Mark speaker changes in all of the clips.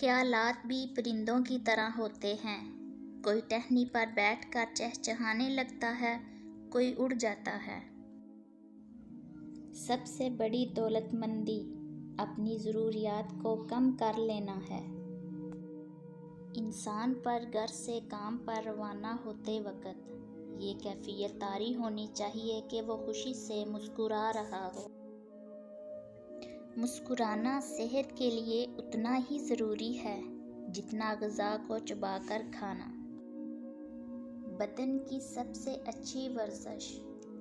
Speaker 1: خیالات بھی پرندوں کی طرح ہوتے ہیں، کوئی ٹہنی پر بیٹھ کر چہچہانے لگتا ہے، کوئی اڑ جاتا ہے۔ سب سے بڑی دولت مندی اپنی ضروریات کو کم کر لینا ہے۔ انسان پر گھر سے کام پر روانہ ہوتے وقت یہ کیفیت طاری ہونی چاہیے کہ وہ خوشی سے مسکرا رہا ہو۔ مسکرانا صحت کے لیے اتنا ہی ضروری ہے جتنا غذا کو چبا کر کھانا۔ بدن کی سب سے اچھی ورزش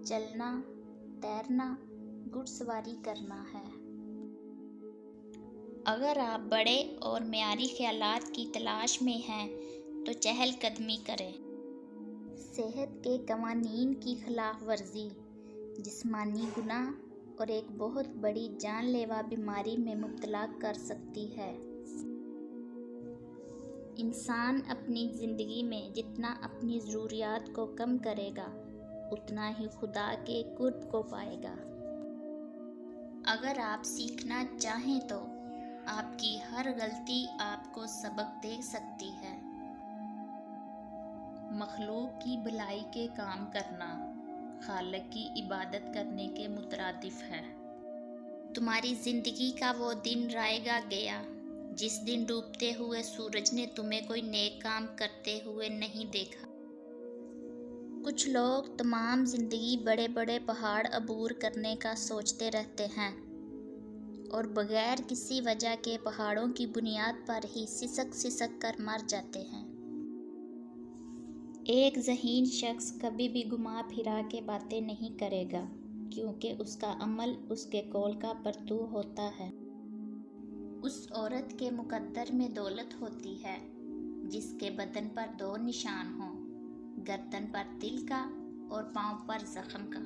Speaker 1: چلنا، تیرنا، گھڑ سواری کرنا ہے۔ اگر آپ بڑے اور معیاری خیالات کی تلاش میں ہیں تو چہل قدمی کریں۔ صحت کے قوانین کی خلاف ورزی جسمانی گناہ اور ایک بہت بڑی جان لیوا بیماری میں مبتلا کر سکتی ہے۔ انسان اپنی زندگی میں جتنا اپنی ضروریات کو کم کرے گا اتنا ہی خدا کے قرب کو پائے گا۔ اگر آپ سیکھنا چاہیں تو آپ کی ہر غلطی آپ کو سبق دے سکتی ہے۔ مخلوق کی بھلائی کے کام کرنا خالق کی عبادت کرنے کے مترادف ہے۔ تمہاری زندگی کا وہ دن رائے گا گیا جس دن ڈوبتے ہوئے سورج نے تمہیں کوئی نیک کام کرتے ہوئے نہیں دیکھا۔ کچھ لوگ تمام زندگی بڑے بڑے پہاڑ عبور کرنے کا سوچتے رہتے ہیں اور بغیر کسی وجہ کے پہاڑوں کی بنیاد پر ہی سسک سسک کر مر جاتے ہیں۔ ایک ذہین شخص کبھی بھی گھما پھرا کے باتیں نہیں کرے گا کیونکہ اس کا عمل اس کے قول کا پرتو ہوتا ہے۔ اس عورت کے مقدر میں دولت ہوتی ہے جس کے بدن پر 2 نشان ہوں، گردن پر تل کا اور پاؤں پر زخم کا۔